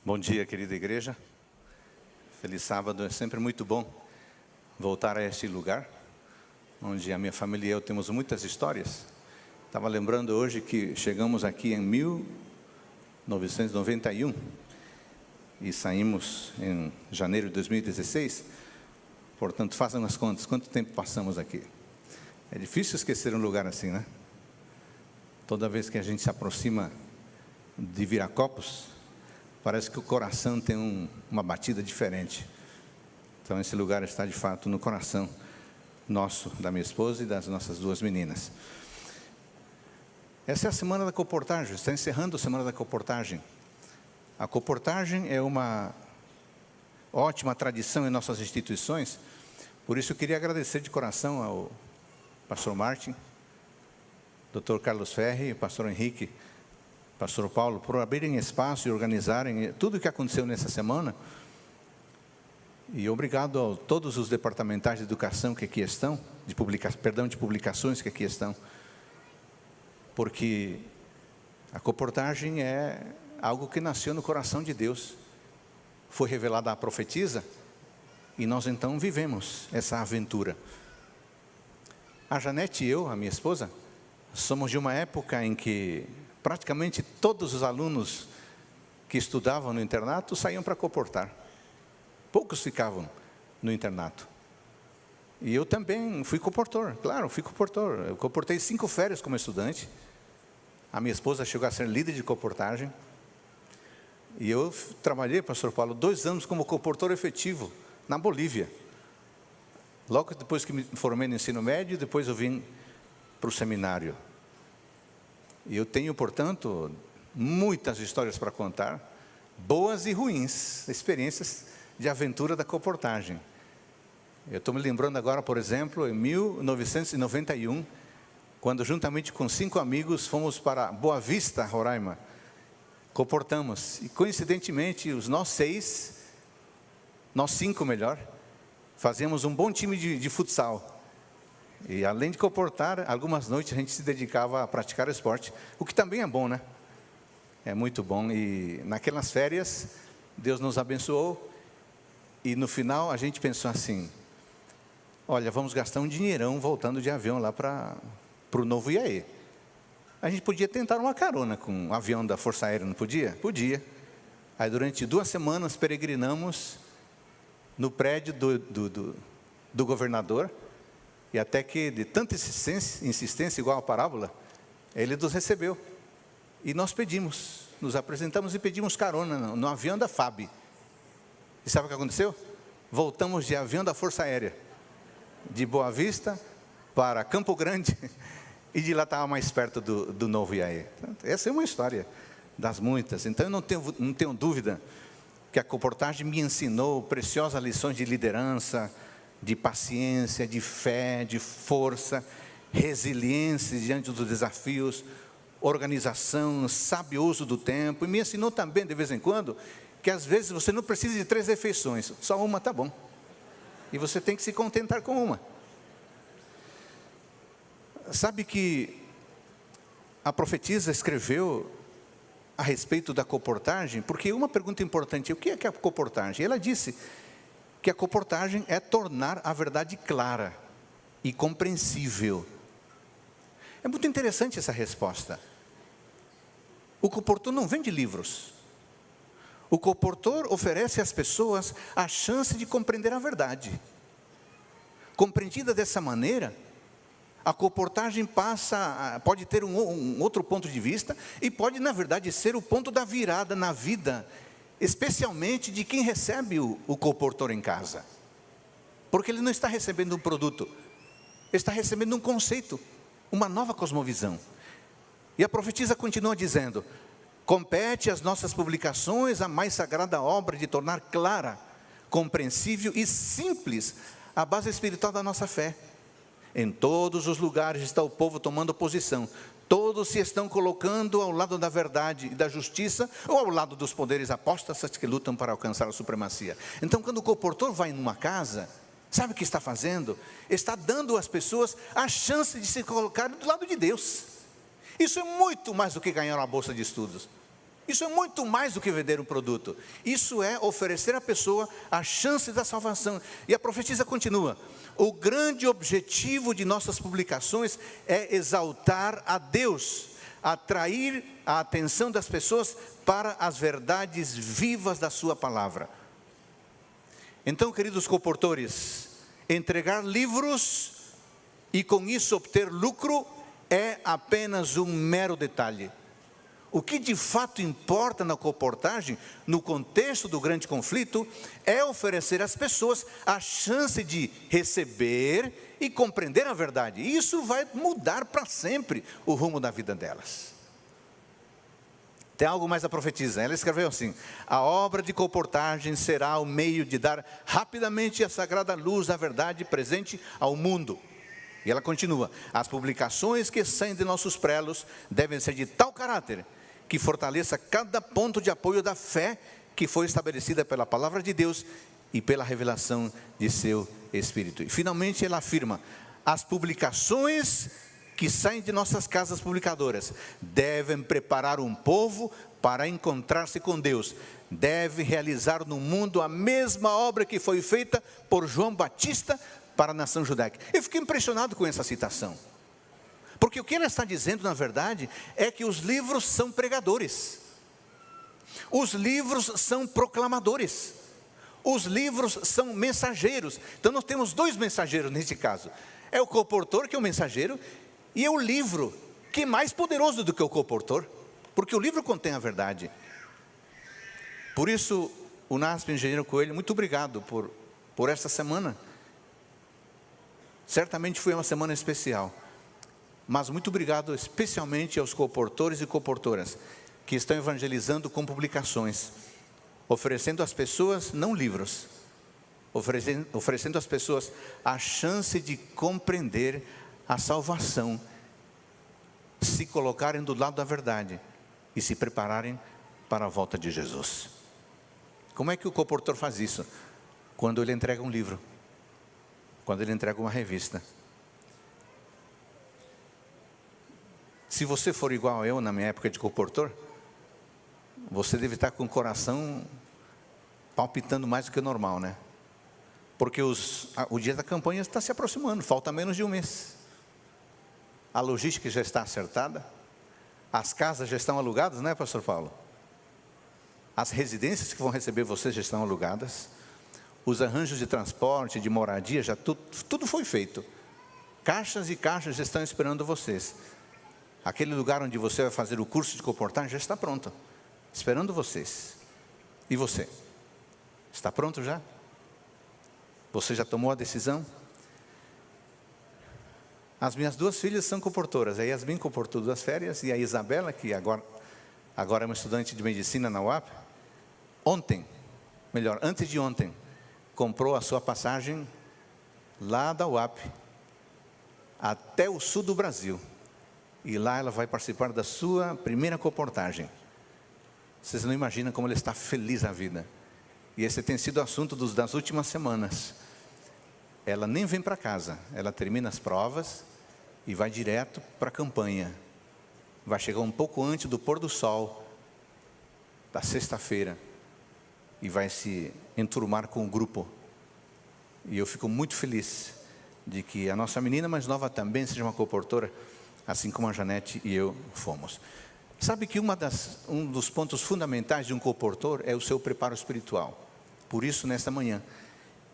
Bom dia, querida igreja. Feliz sábado. É sempre muito bom voltar a este lugar, onde a minha família e eu temos muitas histórias. Estava lembrando hoje que chegamos aqui em 1991 e saímos em janeiro de 2016. Portanto, façam as contas, quanto tempo passamos aqui. É difícil esquecer um lugar assim, né? Toda vez que a gente se aproxima de Viracopos, parece que o coração tem uma batida diferente. Então, esse lugar está, de fato, no coração nosso, da minha esposa e das nossas duas meninas. Essa é a Semana da Coportagem, está encerrando a Semana da Coportagem. A coportagem é uma ótima tradição em nossas instituições, por isso eu queria agradecer de coração ao pastor Martin, Dr. Carlos Ferri, pastor Henrique, pastor Paulo, por abrirem espaço e organizarem tudo o que aconteceu nessa semana. E obrigado a todos os departamentais de educação que aqui estão, de publicações que aqui estão, porque a coportagem é algo que nasceu no coração de Deus, foi revelada à profetisa, e nós então vivemos essa aventura. A Janete e eu, a minha esposa, somos de uma época em que praticamente todos os alunos que estudavam no internato saíam para coportar. Poucos ficavam no internato. E eu também fui coportor, claro, fui coportor. Eu coportei 5 férias como estudante. A minha esposa chegou a ser líder de coportagem. E eu trabalhei, pastor Paulo, 2 anos como coportor efetivo na Bolívia. Logo depois que me formei no ensino médio, depois eu vim para o seminário. E eu tenho, portanto, muitas histórias para contar, boas e ruins, experiências de aventura da coportagem. Eu estou me lembrando agora, por exemplo, em 1991, quando juntamente com 5 amigos fomos para Boa Vista, Roraima, coportamos. E coincidentemente, nós 5 melhor, fazíamos um bom time de futsal. E além de comportar, algumas noites a gente se dedicava a praticar o esporte, o que também é bom, né? É muito bom. E naquelas férias, Deus nos abençoou. E no final a gente pensou assim, olha, vamos gastar um dinheirão voltando de avião lá para o Novo Iaê. A gente podia tentar uma carona com um avião da Força Aérea, não podia? Podia. Aí durante 2 semanas peregrinamos no prédio do governador, e até que, de tanta insistência, igual a parábola, ele nos recebeu. E nós nos apresentamos e pedimos carona no avião da FAB. E sabe o que aconteceu? Voltamos de avião da Força Aérea, de Boa Vista para Campo Grande, e de lá estava mais perto do Novo Iaê. Essa é uma história das muitas. Então, eu não tenho dúvida que a coportagem me ensinou preciosas lições de liderança, de paciência, de fé, de força, resiliência diante dos desafios, organização, sabe uso do tempo. E me ensinou também, de vez em quando, que às vezes você não precisa de 3 refeições, só uma está bom. E você tem que se contentar com uma. Sabe que a profetisa escreveu a respeito da coportagem, porque uma pergunta importante, o que é a coportagem? Ela disse que a coportagem é tornar a verdade clara e compreensível. É muito interessante essa resposta. O coportor não vende livros. O coportor oferece às pessoas a chance de compreender a verdade. Compreendida dessa maneira, a coportagem pode ter um outro ponto de vista e pode, na verdade, ser o ponto da virada na vida, especialmente de quem recebe o coportor em casa. Porque ele não está recebendo um produto, está recebendo um conceito, uma nova cosmovisão. E a profetisa continua dizendo, compete às nossas publicações a mais sagrada obra de tornar clara, compreensível e simples a base espiritual da nossa fé. Em todos os lugares está o povo tomando posição. Todos se estão colocando ao lado da verdade e da justiça, ou ao lado dos poderes apóstatas que lutam para alcançar a supremacia. Então, quando o coportor vai numa casa, sabe o que está fazendo? Está dando às pessoas a chance de se colocar do lado de Deus. Isso é muito mais do que ganhar uma bolsa de estudos. Isso é muito mais do que vender um produto. Isso é oferecer à pessoa a chance da salvação. E a profetisa continua: o grande objetivo de nossas publicações é exaltar a Deus, atrair a atenção das pessoas para as verdades vivas da sua palavra. Então, queridos comportores, entregar livros e com isso obter lucro é apenas um mero detalhe. O que de fato importa na comportagem, no contexto do grande conflito, é oferecer às pessoas a chance de receber e compreender a verdade. E isso vai mudar para sempre o rumo da vida delas. Tem algo mais a profetisa. Ela escreveu assim: a obra de comportagem será o meio de dar rapidamente a sagrada luz da verdade presente ao mundo. E ela continua: as publicações que saem de nossos prelos devem ser de tal caráter que fortaleça cada ponto de apoio da fé que foi estabelecida pela palavra de Deus e pela revelação de seu Espírito. E finalmente ela afirma: as publicações que saem de nossas casas publicadoras devem preparar um povo para encontrar-se com Deus, deve realizar no mundo a mesma obra que foi feita por João Batista para a nação judaica. Eu fiquei impressionado com essa citação, porque o que ela está dizendo, na verdade, é que os livros são pregadores, os livros são proclamadores, os livros são mensageiros. Então nós temos dois mensageiros nesse caso: é o comportor, que é o mensageiro, e é o livro, que é mais poderoso do que o comportor, porque o livro contém a verdade. Por isso, o NASP Engenheiro Coelho, muito obrigado por esta semana. Certamente foi uma semana especial, mas muito obrigado especialmente aos comportores e comportoras que estão evangelizando com publicações, oferecendo às pessoas não livros, oferecendo às pessoas a chance de compreender a salvação, se colocarem do lado da verdade e se prepararem para a volta de Jesus. Como é que o comportor faz isso? Quando ele entrega um livro, quando ele entrega uma revista. Se você for igual a eu na minha época de comportor, você deve estar com o coração palpitando mais do que o normal, né? Porque o dia da campanha está se aproximando, falta menos de um mês. A logística já está acertada, as casas já estão alugadas, né, pastor Paulo? As residências que vão receber vocês já estão alugadas, os arranjos de transporte, de moradia, já tudo foi feito. Caixas e caixas já estão esperando vocês. Aquele lugar onde você vai fazer o curso de comportagem já está pronto, esperando vocês. E você? Está pronto já? Você já tomou a decisão? As minhas duas filhas são comportoras. A Yasmin comportou 2 férias, e a Isabela, que agora é uma estudante de medicina na UAP, antes de ontem, comprou a sua passagem lá da UAP, até o sul do Brasil. E lá ela vai participar da sua primeira comportagem. Vocês não imaginam como ela está feliz na vida. E esse tem sido o assunto das últimas semanas. Ela nem vem para casa, ela termina as provas e vai direto para a campanha. Vai chegar um pouco antes do pôr do sol da sexta-feira e vai se enturmar com o grupo. E eu fico muito feliz de que a nossa menina mais nova também seja uma comportora, assim como a Janete e eu fomos. Sabe que um dos pontos fundamentais de um comportor é o seu preparo espiritual. Por isso, nesta manhã,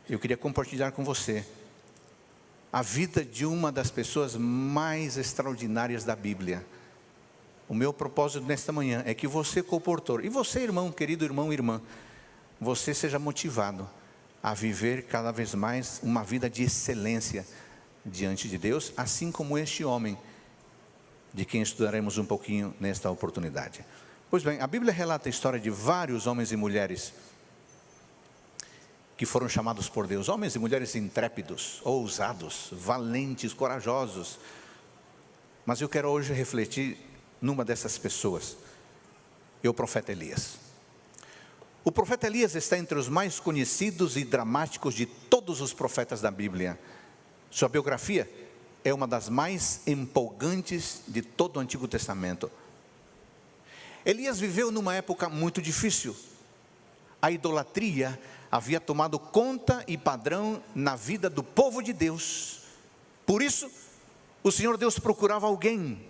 eu queria compartilhar com você a vida de uma das pessoas mais extraordinárias da Bíblia. O meu propósito nesta manhã é que você, comportor, e você, irmão, querido irmão e irmã, você seja motivado a viver cada vez mais uma vida de excelência diante de Deus, assim como este homem, de quem estudaremos um pouquinho nesta oportunidade. Pois bem, a Bíblia relata a história de vários homens e mulheres que foram chamados por Deus, homens e mulheres intrépidos, ousados, valentes, corajosos. Mas eu quero hoje refletir numa dessas pessoas, o profeta Elias. O profeta Elias está entre os mais conhecidos e dramáticos de todos os profetas da Bíblia. Sua biografia é uma das mais empolgantes de todo o Antigo Testamento. Elias viveu numa época muito difícil. A idolatria havia tomado conta e padrão na vida do povo de Deus. Por isso, o Senhor Deus procurava alguém.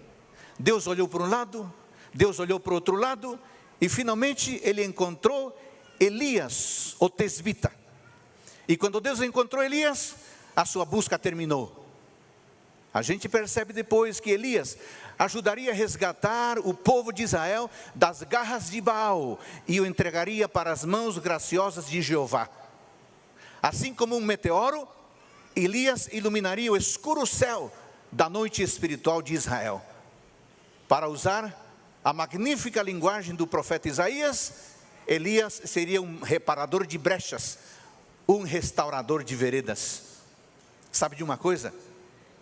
Deus olhou para um lado, Deus olhou para o outro lado, e finalmente ele encontrou Elias, o tesbita. E quando Deus encontrou Elias, a sua busca terminou. A gente percebe depois que Elias ajudaria a resgatar o povo de Israel das garras de Baal e o entregaria para as mãos graciosas de Jeová. Assim como um meteoro, Elias iluminaria o escuro céu da noite espiritual de Israel. Para usar a magnífica linguagem do profeta Isaías, Elias seria um reparador de brechas, um restaurador de veredas. Sabe de uma coisa?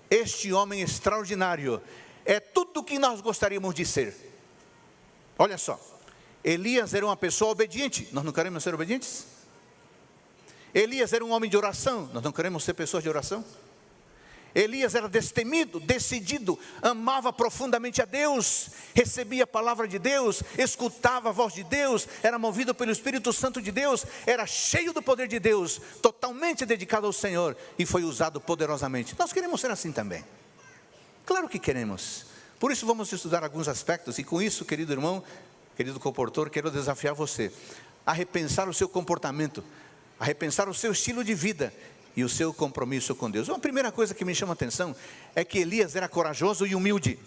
Este homem extraordinário é tudo o que nós gostaríamos de ser. Olha só, Elias era uma pessoa obediente. Nós não queremos ser obedientes? Elias era um homem de oração. Nós não queremos ser pessoas de oração? Elias era destemido, decidido, amava profundamente a Deus, recebia a palavra de Deus, escutava a voz de Deus, era movido pelo Espírito Santo de Deus, era cheio do poder de Deus, totalmente dedicado ao Senhor e foi usado poderosamente. Nós queremos ser assim também. Claro que queremos. Por isso vamos estudar alguns aspectos e com isso, querido irmão, querido comportor, quero desafiar você a repensar o seu comportamento, a repensar o seu estilo de vida e o seu compromisso com Deus. Uma primeira coisa que me chama a atenção é que Elias era corajoso e humilde.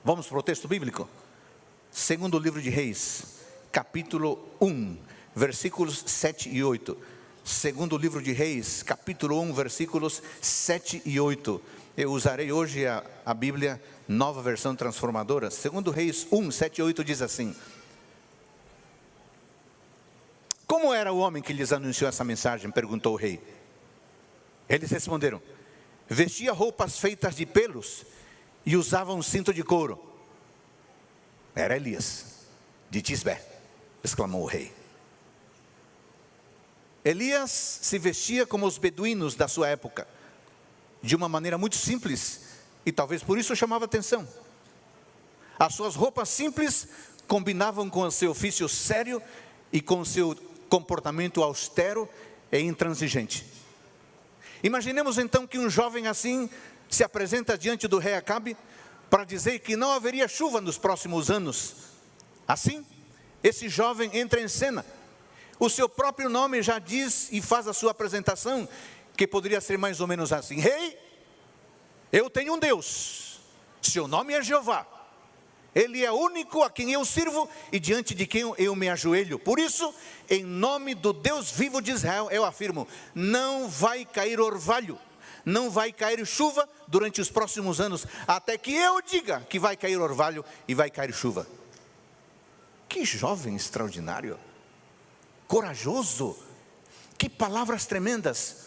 Vamos para o texto bíblico? Segundo livro de Reis, capítulo 1, versículos 7 e 8. Segundo livro de Reis, capítulo 1, versículos 7 e 8. Eu usarei hoje a Bíblia, nova versão transformadora. Segundo Reis 1, 7 e 8 diz assim: como era o homem que lhes anunciou essa mensagem? Perguntou o rei. Eles responderam: vestia roupas feitas de pelos e usava um cinto de couro. Era Elias, de Tisbé, exclamou o rei. Elias se vestia como os beduínos da sua época, de uma maneira muito simples, e talvez por isso chamava atenção. As suas roupas simples combinavam com o seu ofício sério e com o seu comportamento austero e intransigente. Imaginemos então que um jovem assim se apresenta diante do rei Acabe para dizer que não haveria chuva nos próximos anos. Assim, esse jovem entra em cena. O seu próprio nome já diz e faz a sua apresentação, que poderia ser mais ou menos assim: rei, eu tenho um Deus, seu nome é Jeová. Ele é único a quem eu sirvo e diante de quem eu me ajoelho. Por isso, em nome do Deus vivo de Israel, eu afirmo: não vai cair orvalho, não vai cair chuva durante os próximos anos, até que eu diga que vai cair orvalho e vai cair chuva. Que jovem extraordinário, corajoso, que palavras tremendas.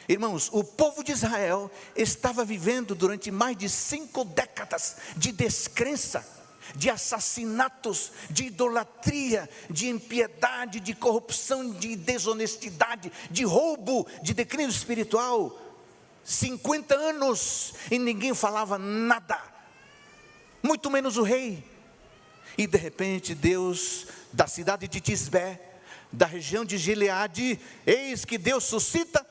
Irmãos, o povo de Israel estava vivendo durante mais de 5 décadas de descrença, de assassinatos, de idolatria, de impiedade, de corrupção, de desonestidade, de roubo, de declínio espiritual. 50 anos e ninguém falava nada, muito menos o rei. E de repente Deus, da cidade de Tisbé, da região de Gileade, eis que Deus suscita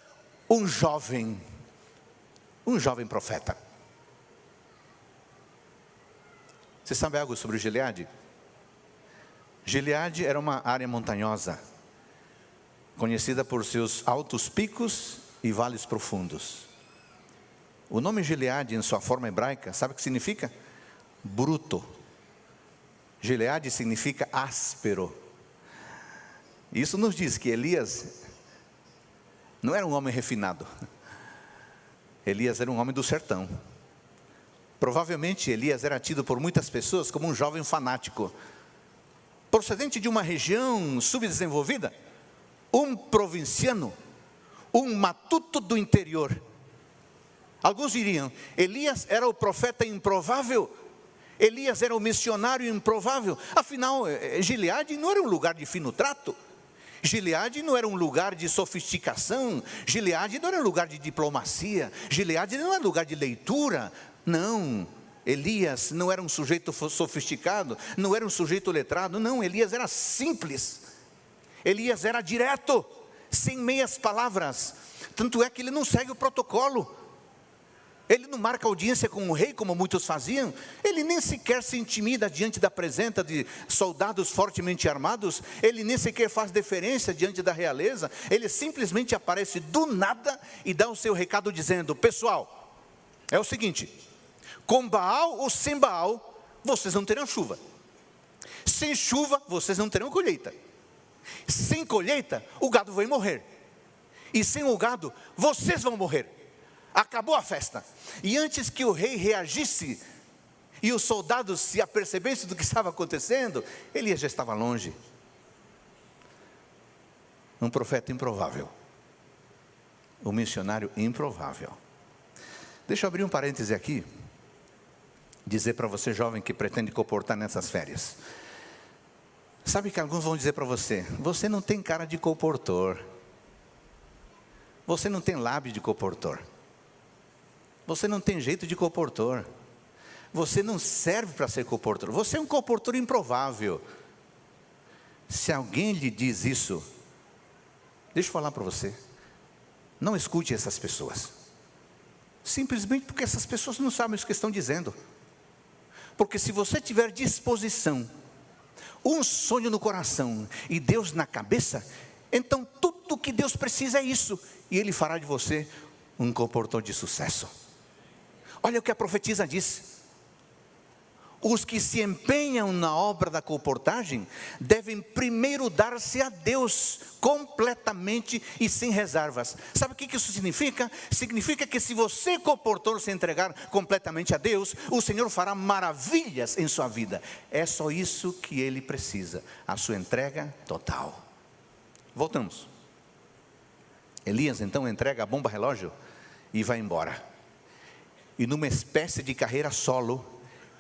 um jovem profeta. Você sabe algo sobre Gileade? Gileade era uma área montanhosa, conhecida por seus altos picos e vales profundos. O nome Gileade, em sua forma hebraica, sabe o que significa? Bruto. Gileade significa áspero. Isso nos diz que Elias não era um homem refinado. Elias era um homem do sertão. Provavelmente Elias era tido por muitas pessoas como um jovem fanático, procedente de uma região subdesenvolvida, um provinciano, um matuto do interior. Alguns diriam: Elias era o profeta improvável, Elias era o missionário improvável. Afinal, Gileade não era um lugar de fino trato, Gileade não era um lugar de sofisticação, Gileade não era um lugar de diplomacia, Gileade não era um lugar de leitura. Não, Elias não era um sujeito sofisticado, não era um sujeito letrado, não, Elias era simples, Elias era direto, sem meias palavras, tanto é que ele não segue o protocolo, ele não marca audiência com o rei, como muitos faziam, ele nem sequer se intimida diante da presença de soldados fortemente armados, ele nem sequer faz deferência diante da realeza, ele simplesmente aparece do nada e dá o seu recado dizendo: pessoal, é o seguinte, com Baal ou sem Baal, vocês não terão chuva, sem chuva, vocês não terão colheita, sem colheita, o gado vai morrer, e sem o gado, vocês vão morrer. Acabou a festa. E antes que o rei reagisse e os soldados se apercebessem do que estava acontecendo, Elias já estava longe. Um profeta improvável, um missionário improvável. Deixa eu abrir um parêntese aqui, dizer para você jovem que pretende comportar nessas férias. Sabe que alguns vão dizer para você: você não tem cara de comportor, você não tem lábio de comportor, você não tem jeito de comportor, você não serve para ser comportor, você é um comportor improvável. Se alguém lhe diz isso, deixa eu falar para você, não escute essas pessoas, simplesmente porque essas pessoas não sabem o que estão dizendo. Porque se você tiver disposição, um sonho no coração e Deus na cabeça, então tudo que Deus precisa é isso, e Ele fará de você um comportor de sucesso. Olha o que a profetisa diz: os que se empenham na obra da comportagem devem primeiro dar-se a Deus completamente e sem reservas. Sabe o que isso significa? Significa que se você, comportor, se entregar completamente a Deus, o Senhor fará maravilhas em sua vida. É só isso que Ele precisa, a sua entrega total. Voltamos. Elias então entrega a bomba relógio e vai embora. E numa espécie de carreira solo,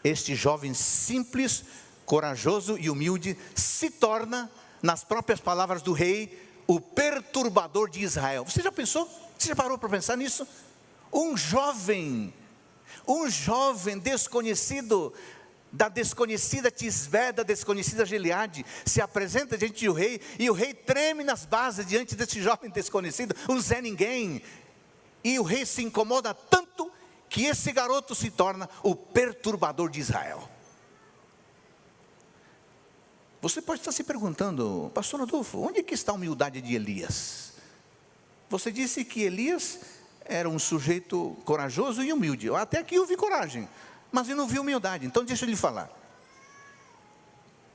este jovem simples, corajoso e humilde se torna, nas próprias palavras do rei, o perturbador de Israel. Você já pensou? Você já parou para pensar nisso? Um jovem desconhecido, da desconhecida Tisbé, da desconhecida Gileade, se apresenta diante do rei, e o rei treme nas bases diante desse jovem desconhecido, um Zé Ninguém, e o rei se incomoda tanto, que esse garoto se torna o perturbador de Israel. Você pode estar se perguntando: pastor Adolfo, onde é que está a humildade de Elias? Você disse que Elias era um sujeito corajoso e humilde. Eu até aqui eu vi coragem, mas eu não vi humildade. Então deixa eu lhe falar.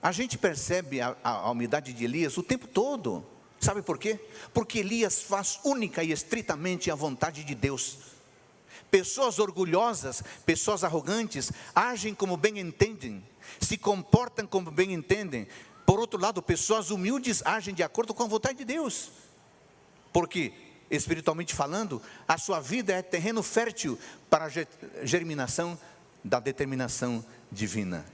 A gente percebe a humildade de Elias o tempo todo. Sabe por quê? Porque Elias faz única e estritamente a vontade de Deus. Pessoas orgulhosas, pessoas arrogantes, agem como bem entendem, se comportam como bem entendem. Por outro lado, pessoas humildes agem de acordo com a vontade de Deus. Porque, espiritualmente falando, a sua vida é terreno fértil para a germinação da determinação divina.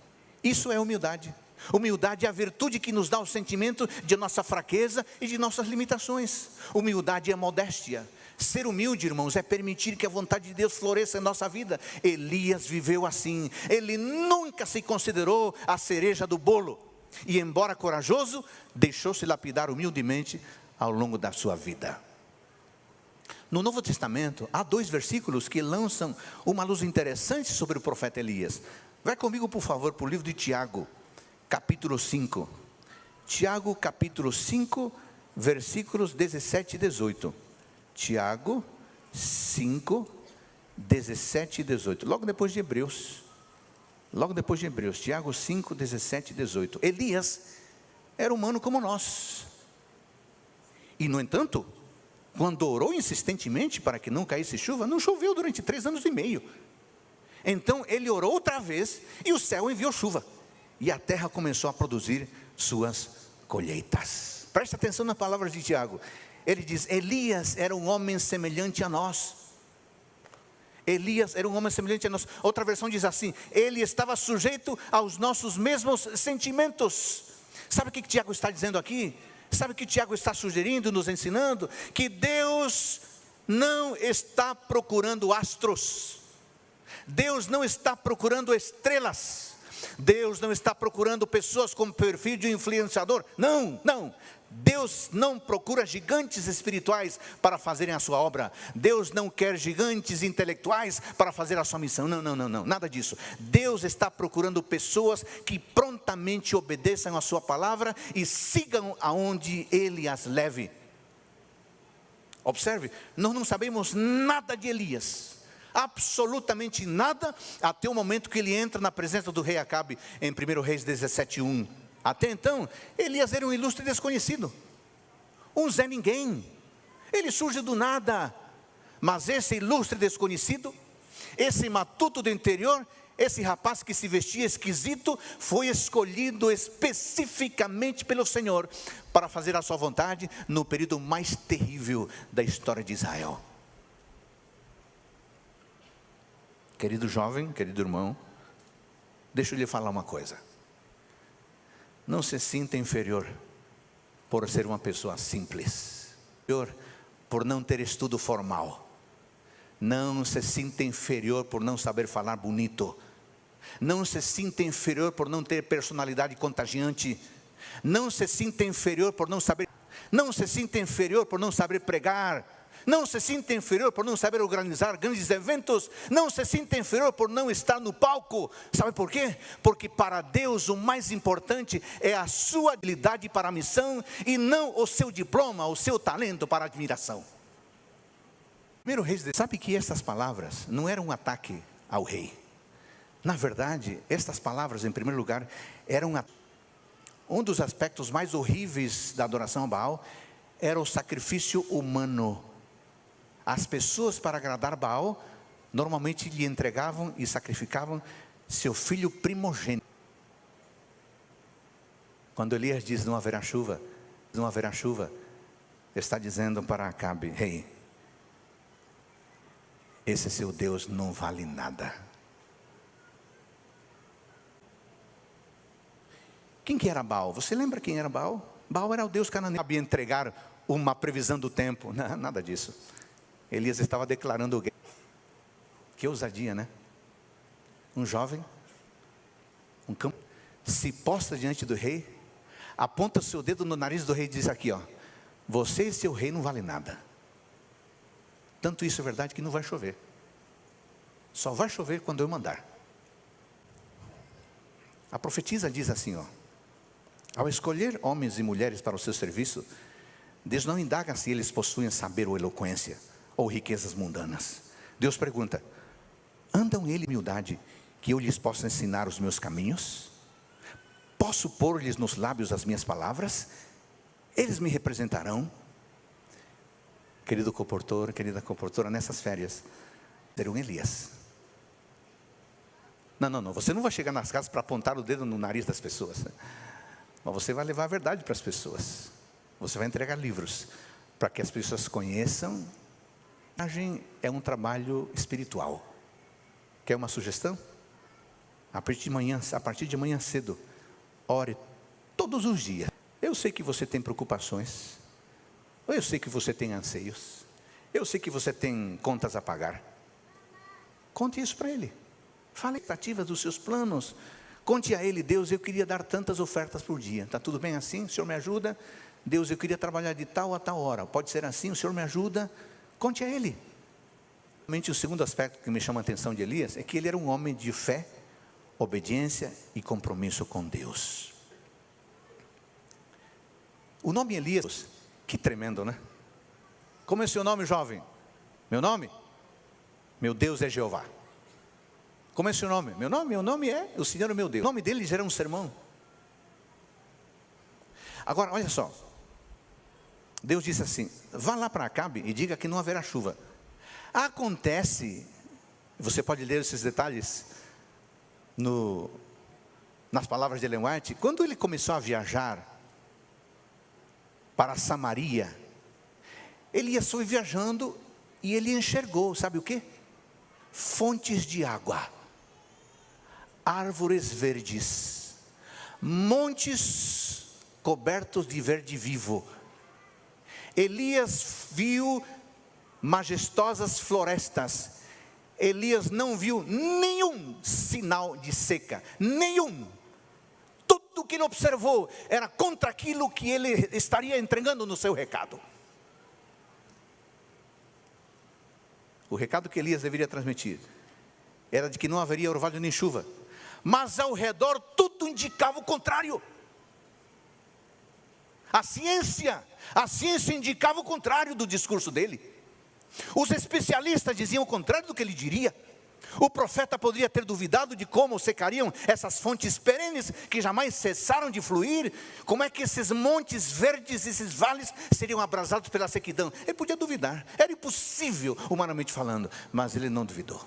Isso é humildade. Humildade é a virtude que nos dá o sentimento de nossa fraqueza e de nossas limitações. Humildade é modéstia. Ser humilde, irmãos, é permitir que a vontade de Deus floresça em nossa vida. Elias viveu assim. Ele nunca se considerou a cereja do bolo. E embora corajoso, deixou-se lapidar humildemente ao longo da sua vida. No Novo Testamento, há 2 versículos que lançam uma luz interessante sobre o profeta Elias. Vai comigo, por favor, para o livro de Tiago, capítulo 5. Tiago, capítulo 5, versículos 17 e 18. Tiago 5, 17 e 18. Logo depois de Hebreus. Tiago 5, 17 e 18. Elias era humano como nós. E, no entanto, quando orou insistentemente para que não caísse chuva, não choveu durante 3 anos e meio. Então ele orou outra vez e o céu enviou chuva. E a terra começou a produzir suas colheitas. Preste atenção nas palavras de Tiago. Ele diz: Elias era um homem semelhante a nós. Elias era um homem semelhante a nós. Outra versão diz assim: ele estava sujeito aos nossos mesmos sentimentos. Sabe o que Tiago está dizendo aqui? Sabe o que Tiago está sugerindo, nos ensinando? Que Deus não está procurando astros. Deus não está procurando estrelas. Deus não está procurando pessoas com perfil de influenciador. Não, não. Deus não procura gigantes espirituais para fazerem a sua obra. Deus não quer gigantes intelectuais para fazer a sua missão. Não, não, não, não, nada disso. Deus está procurando pessoas que prontamente obedeçam a sua palavra e sigam aonde Ele as leve. Observe, nós não sabemos nada de Elias. Absolutamente nada, até o momento que ele entra na presença do rei Acabe, em 1 Reis 17:1. Até então, Elias era um ilustre desconhecido, um Zé Ninguém. Ele surge do nada, mas esse ilustre desconhecido, esse matuto do interior, esse rapaz que se vestia esquisito, foi escolhido especificamente pelo Senhor, para fazer a sua vontade, no período mais terrível da história de Israel. Querido jovem, querido irmão, deixa eu lhe falar uma coisa. Não se sinta inferior por ser uma pessoa simples, inferior por não ter estudo formal. Não se sinta inferior por não saber falar bonito. Não se sinta inferior por não ter personalidade contagiante. Não se sinta inferior por não saber. Não se sinta inferior por não saber pregar. Não se sinta inferior por não saber organizar grandes eventos. Não se sinta inferior por não estar no palco. Sabe por quê? Porque para Deus o mais importante é a sua habilidade para a missão, e não o seu diploma, o seu talento para a admiração. Primeiro Reis, sabe que essas palavras não eram um ataque ao rei. Na verdade, estas palavras, em primeiro lugar, eram um dos aspectos mais horríveis da adoração a Baal, era o sacrifício humano. As pessoas, para agradar Baal, normalmente lhe entregavam e sacrificavam seu filho primogênito. Quando Elias diz não haverá chuva, está dizendo para Acabe: rei, esse seu Deus não vale nada. Quem que era Baal? Você lembra quem era Baal? Baal era o Deus cananeu. Sabia entregar uma previsão do tempo? Não, nada disso. Elias estava declarando guerra. Que ousadia, né? Um jovem, um campo, se postra diante do rei, aponta o seu dedo no nariz do rei e diz aqui, ó: você e seu rei não vale nada. Tanto isso é verdade que não vai chover. Só vai chover quando eu mandar. A profetisa diz assim, ó: ao escolher homens e mulheres para o seu serviço, Deus não indaga se eles possuem saber ou eloquência, ou riquezas mundanas. Deus pergunta: andam eles em humildade, que eu lhes possa ensinar os meus caminhos? Posso pôr-lhes nos lábios as minhas palavras? Eles me representarão? Querido comportor, querida comportora, nessas férias, terão Elias. Não, você não vai chegar nas casas para apontar o dedo no nariz das pessoas, mas você vai levar a verdade para as pessoas. Você vai entregar livros, para que as pessoas conheçam. A imagem é um trabalho espiritual. Quer uma sugestão? A partir de manhã cedo, ore todos os dias. Eu sei que você tem preocupações, eu sei que você tem anseios, eu sei que você tem contas a pagar. Conte isso para Ele. Fale a expectativa dos seus planos. Conte a Ele: Deus, eu queria dar tantas ofertas por dia. Está tudo bem assim? O Senhor me ajuda? Deus, eu queria trabalhar de tal a tal hora. Pode ser assim? O Senhor me ajuda? Conte a Ele. O segundo aspecto que me chama a atenção de Elias é que ele era um homem de fé, obediência e compromisso com Deus. O nome Elias, que tremendo, né? Como é seu nome, jovem? Meu nome? Meu Deus é Jeová. Como é seu nome? Meu nome é o Senhor meu Deus. O nome dele já era um sermão. Agora, olha só. Deus disse assim: vá lá para Acabe e diga que não haverá chuva. Acontece, você pode ler esses detalhes nas palavras de Ellen White, quando ele começou a viajar para Samaria, Elias foi viajando e ele enxergou, sabe o quê? Fontes de água, árvores verdes, montes cobertos de verde vivo. Elias viu majestosas florestas. Elias não viu nenhum sinal de seca, nenhum. Tudo que ele observou era contra aquilo que ele estaria entregando no seu recado. O recado que Elias deveria transmitir era de que não haveria orvalho nem chuva, mas ao redor tudo indicava o contrário. A ciência indicava o contrário do discurso dele. Os especialistas diziam o contrário do que ele diria. O profeta poderia ter duvidado de como secariam essas fontes perenes que jamais cessaram de fluir. Como é que esses montes verdes, esses vales seriam abrasados pela sequidão? Ele podia duvidar, era impossível humanamente falando, mas ele não duvidou.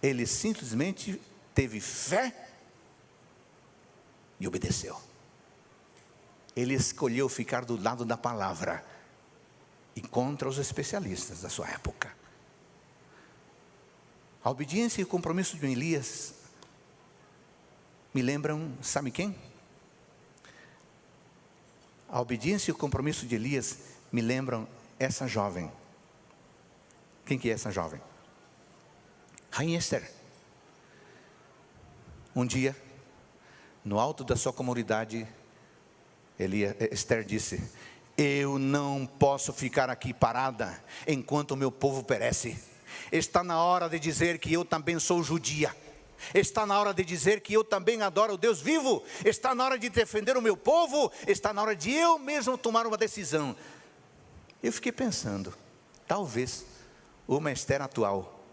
Ele simplesmente teve fé e obedeceu. Ele escolheu ficar do lado da palavra e contra os especialistas da sua época. A obediência e o compromisso de Elias me lembram, sabe quem? A obediência e o compromisso de Elias me lembram essa jovem. Quem que é essa jovem? Rainha Esther. Um dia, no alto da sua comunidade, Esther disse: eu não posso ficar aqui parada enquanto o meu povo perece. Está na hora de dizer que eu também sou judia. Está na hora de dizer que eu também adoro o Deus vivo. Está na hora de defender o meu povo. Está na hora de eu mesmo tomar uma decisão. Eu fiquei pensando, talvez uma Esther atual,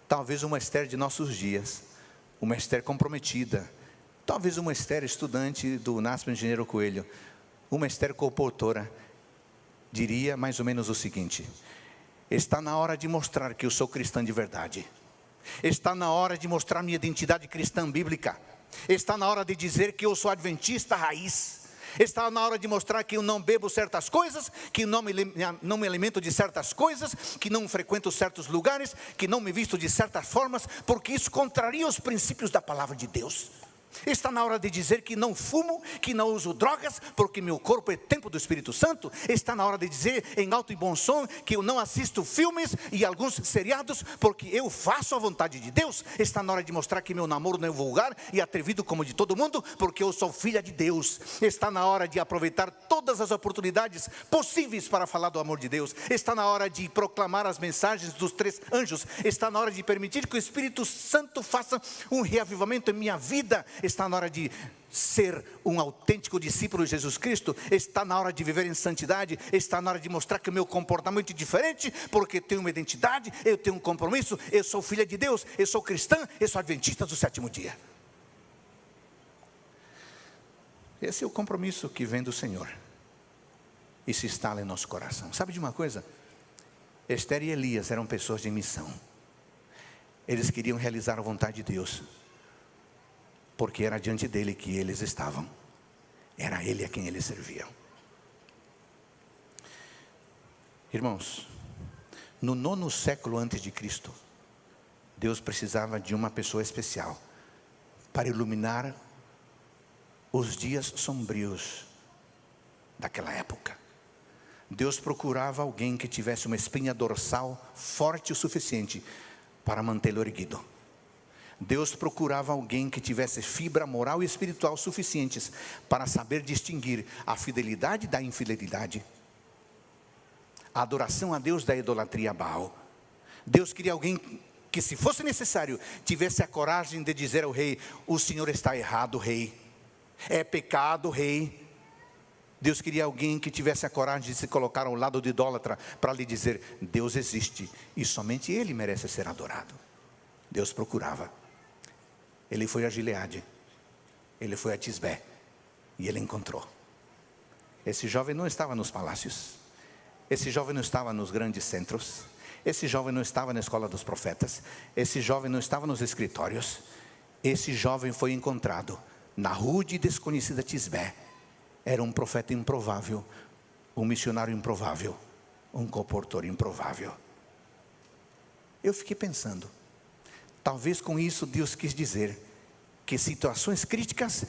talvez uma Esther de nossos dias, uma Esther comprometida, talvez uma Esther estudante do NASP Engenheiro Coelho, uma Esther comportora, diria mais ou menos o seguinte: está na hora de mostrar que eu sou cristã de verdade. Está na hora de mostrar minha identidade cristã bíblica. Está na hora de dizer que eu sou adventista raiz. Está na hora de mostrar que eu não bebo certas coisas, que não me alimento de certas coisas, que não frequento certos lugares, que não me visto de certas formas, porque isso contraria os princípios da palavra de Deus. Está na hora de dizer que não fumo, que não uso drogas, porque meu corpo é templo do Espírito Santo. Está na hora de dizer em alto e bom som que eu não assisto filmes e alguns seriados, porque eu faço a vontade de Deus. Está na hora de mostrar que meu namoro não é vulgar e atrevido como de todo mundo, porque eu sou filha de Deus. Está na hora de aproveitar todas as oportunidades possíveis para falar do amor de Deus. Está na hora de proclamar as mensagens dos 3 anjos. Está na hora de permitir que o Espírito Santo faça um reavivamento em minha vida. Está na hora de ser um autêntico discípulo de Jesus Cristo. Está na hora de viver em santidade. Está na hora de mostrar que o meu comportamento é diferente, porque eu tenho uma identidade, eu tenho um compromisso. Eu sou filha de Deus, eu sou cristã, eu sou adventista do 7º dia. Esse é o compromisso que vem do Senhor e se instala em nosso coração. Sabe de uma coisa? Esther e Elias eram pessoas de missão. Eles queriam realizar a vontade de Deus, porque era diante dele que eles estavam. Era ele a quem eles serviam. Irmãos, no 9º século antes de Cristo, Deus precisava de uma pessoa especial para iluminar os dias sombrios daquela época. Deus procurava alguém que tivesse uma espinha dorsal forte o suficiente para mantê-lo erguido. Deus procurava alguém que tivesse fibra moral e espiritual suficientes para saber distinguir a fidelidade da infidelidade, a adoração a Deus da idolatria a Baal. Deus queria alguém que, se fosse necessário, tivesse a coragem de dizer ao rei: o Senhor está errado, rei, é pecado, rei. Deus queria alguém que tivesse a coragem de se colocar ao lado do idólatra para lhe dizer: Deus existe e somente Ele merece ser adorado. Deus procurava. Ele foi a Gileade, ele foi a Tisbé e ele encontrou. Esse jovem não estava nos palácios, esse jovem não estava nos grandes centros, esse jovem não estava na escola dos profetas, esse jovem não estava nos escritórios. Esse jovem foi encontrado na rude e desconhecida Tisbé. Era um profeta improvável, um missionário improvável, um comportor improvável. Eu fiquei pensando, talvez com isso Deus quis dizer que situações críticas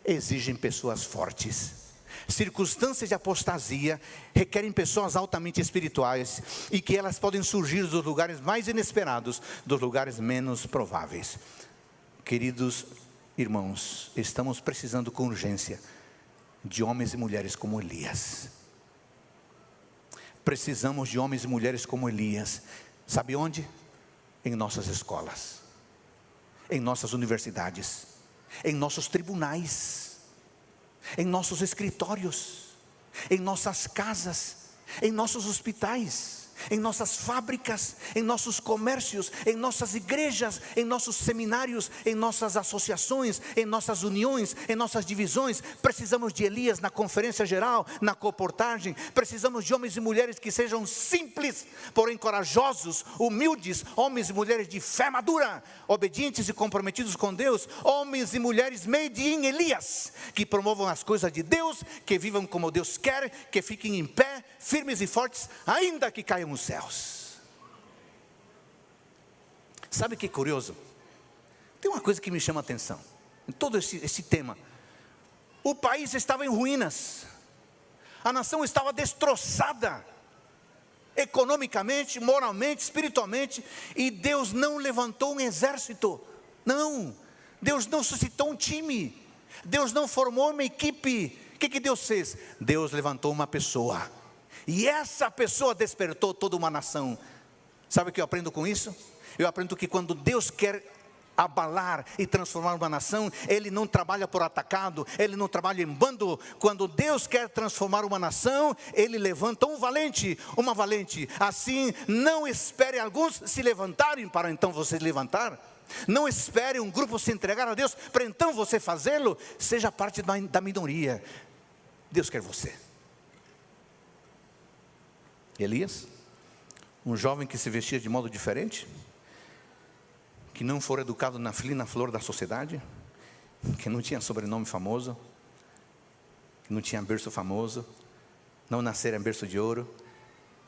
exigem pessoas fortes. Circunstâncias de apostasia requerem pessoas altamente espirituais e que elas podem surgir dos lugares mais inesperados, dos lugares menos prováveis. Queridos irmãos, estamos precisando com urgência de homens e mulheres como Elias. Precisamos de homens e mulheres como Elias. Sabe onde? Em nossas escolas, em nossas universidades, em nossos tribunais, em nossos escritórios, em nossas casas, em nossos hospitais, em nossas fábricas, em nossos comércios, em nossas igrejas, em nossos seminários, em nossas associações, em nossas uniões, em nossas divisões. Precisamos de Elias na conferência geral, na comportagem. Precisamos de homens e mulheres que sejam simples, porém corajosos, humildes, homens e mulheres de fé madura, obedientes e comprometidos com Deus, homens e mulheres made in Elias, que promovam as coisas de Deus, que vivam como Deus quer, que fiquem em pé, firmes e fortes, ainda que caiam os céus. Sabe que curioso? Tem uma coisa que me chama a atenção em todo esse tema. O país estava em ruínas, a nação estava destroçada, economicamente, moralmente, espiritualmente, e Deus não levantou um exército, não, Deus não suscitou um time, Deus não formou uma equipe. O que Deus fez? Deus levantou uma pessoa, e essa pessoa despertou toda uma nação. Sabe o que eu aprendo com isso? Eu aprendo que quando Deus quer abalar e transformar uma nação, Ele não trabalha por atacado, Ele não trabalha em bando. Quando Deus quer transformar uma nação, Ele levanta um valente, uma valente. Assim, não espere alguns se levantarem para então você levantar. Não espere um grupo se entregar a Deus para então você fazê-lo. Seja parte da minoria. Deus quer você. Elias, um jovem que se vestia de modo diferente, que não fora educado na fina flor da sociedade, que não tinha sobrenome famoso, que não tinha berço famoso, não nascera em berço de ouro,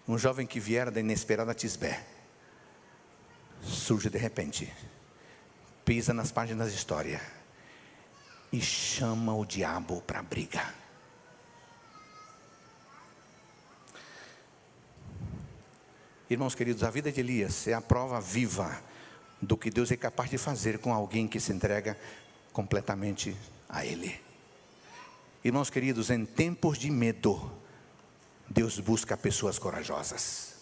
um jovem que viera da inesperada Tisbé, surge de repente, pisa nas páginas da história e chama o diabo para a briga. Irmãos queridos, a vida de Elias é a prova viva do que Deus é capaz de fazer com alguém que se entrega completamente a Ele. Irmãos queridos, em tempos de medo, Deus busca pessoas corajosas.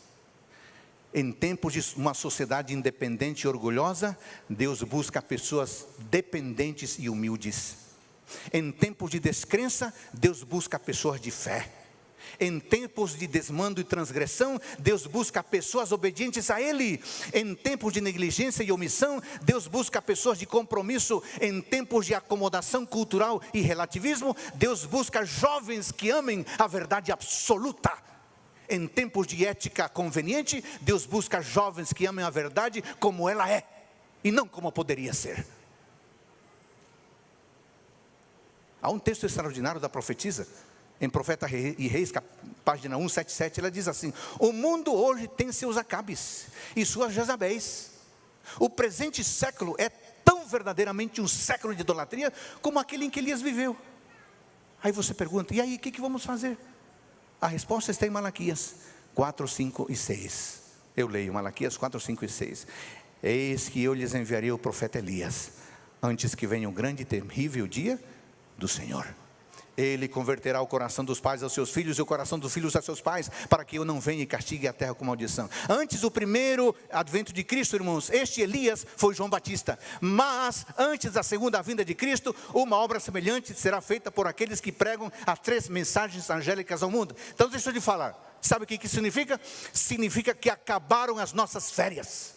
Em tempos de uma sociedade independente e orgulhosa, Deus busca pessoas dependentes e humildes. Em tempos de descrença, Deus busca pessoas de fé. Em tempos de desmando e transgressão, Deus busca pessoas obedientes a Ele. Em tempos de negligência e omissão, Deus busca pessoas de compromisso. Em tempos de acomodação cultural e relativismo, Deus busca jovens que amem a verdade absoluta. Em tempos de ética conveniente, Deus busca jovens que amem a verdade como ela é, e não como poderia ser. Há um texto extraordinário da profetisa, em Profeta e Reis, página 177, ela diz assim: o mundo hoje tem seus Acabes e suas Jezabéis. O presente século é tão verdadeiramente um século de idolatria como aquele em que Elias viveu. Aí você pergunta, e aí, o que vamos fazer? A resposta está em Malaquias 4, 5 e 6. Eu leio Malaquias 4, 5 e 6. Eis que eu lhes enviarei o profeta Elias, antes que venha o grande e terrível dia do Senhor. Ele converterá o coração dos pais aos seus filhos e o coração dos filhos aos seus pais, para que eu não venha e castigue a terra com maldição. Antes do primeiro advento de Cristo, irmãos, este Elias foi João Batista. Mas antes da segunda vinda de Cristo, uma obra semelhante será feita por aqueles que pregam as 3 mensagens angélicas ao mundo. Então deixa eu te falar, sabe o que significa? Significa que acabaram as nossas férias.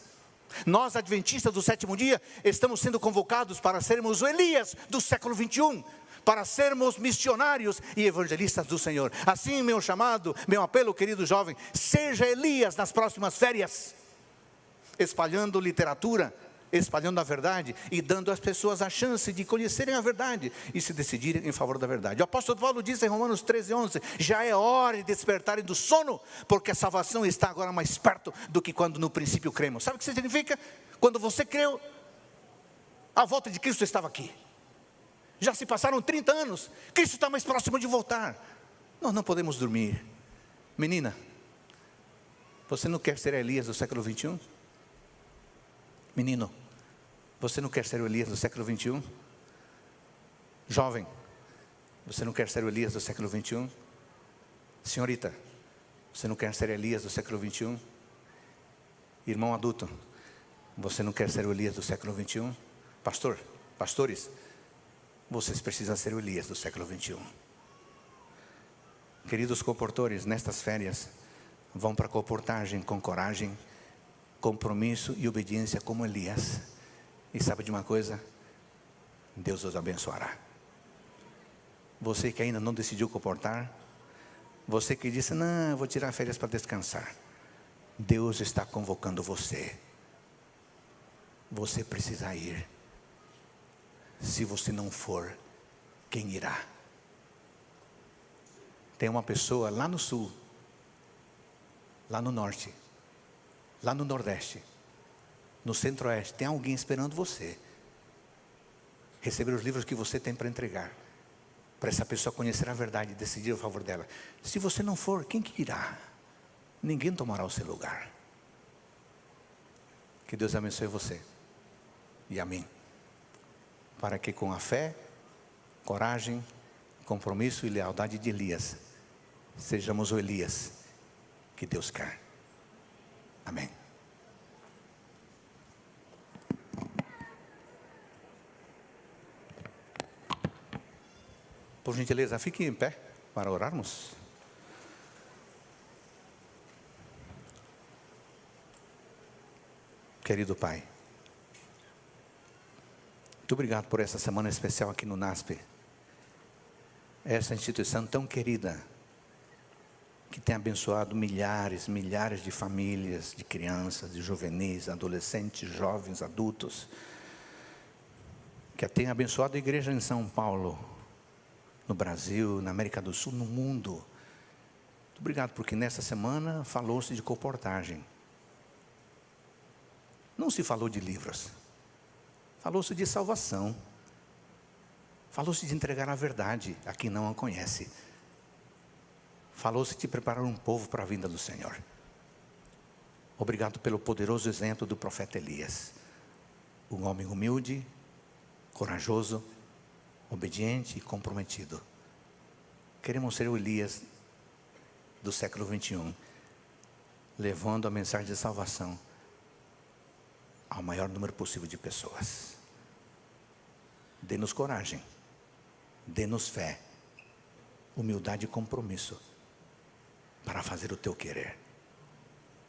Nós, adventistas do 7º dia, estamos sendo convocados para sermos o Elias do século 21, para sermos missionários e evangelistas do Senhor. Assim, meu chamado, meu apelo, querido jovem, seja Elias nas próximas férias, espalhando literatura, espalhando a verdade e dando às pessoas a chance de conhecerem a verdade e se decidirem em favor da verdade. O apóstolo Paulo diz em Romanos 13, 11, já é hora de despertarem do sono, porque a salvação está agora mais perto do que quando no princípio cremos. Sabe o que isso significa? Quando você creu, a volta de Cristo estava aqui. Já se passaram 30 anos, Cristo está mais próximo de voltar. Nós não podemos dormir. Menina, você não quer ser Elias do século 21? Menino, você não quer ser o Elias do século 21? Jovem, você não quer ser o Elias do século 21? Senhorita, você não quer ser Elias do século 21? Irmão adulto, você não quer ser o Elias do século 21? Pastor, pastores, vocês precisam ser o Elias do século 21. Queridos comportores, nestas férias, vão para a comportagem com coragem, compromisso e obediência como Elias. E sabe de uma coisa? Deus os abençoará. Você que ainda não decidiu comportar, você que disse, não, eu vou tirar férias para descansar. Deus está convocando você. Você precisa ir. Se você não for, quem irá? Tem uma pessoa lá no sul, lá no norte, lá no nordeste, no centro-oeste, tem alguém esperando você receber os livros que você tem para entregar, para essa pessoa conhecer a verdade e decidir a favor dela. Se você não for, quem que irá? Ninguém tomará o seu lugar. Que Deus abençoe você e a mim, para que com a fé, coragem, compromisso e lealdade de Elias, sejamos o Elias que Deus quer. Amém. Por gentileza, fique em pé para orarmos. Querido Pai, muito obrigado por essa semana especial aqui no NASP. Essa instituição tão querida, que tem abençoado milhares de famílias, de crianças, de juvenis, adolescentes, jovens, adultos. Que tem abençoado a igreja em São Paulo, no Brasil, na América do Sul, no mundo. Muito obrigado, porque nessa semana falou-se de comportagem. Não se falou de livros. Falou-se de salvação. Falou-se de entregar a verdade a quem não a conhece. Falou-se de preparar um povo para a vinda do Senhor. Obrigado pelo poderoso exemplo do profeta Elias. Um homem humilde, corajoso, obediente e comprometido. Queremos ser o Elias do século 21, levando a mensagem de salvação ao maior número possível de pessoas. Dê-nos coragem, dê-nos fé, humildade e compromisso para fazer o teu querer.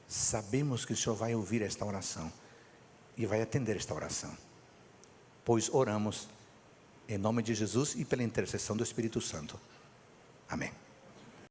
Sabemos que o Senhor vai ouvir esta oração e vai atender esta oração, pois oramos em nome de Jesus e pela intercessão do Espírito Santo. Amém.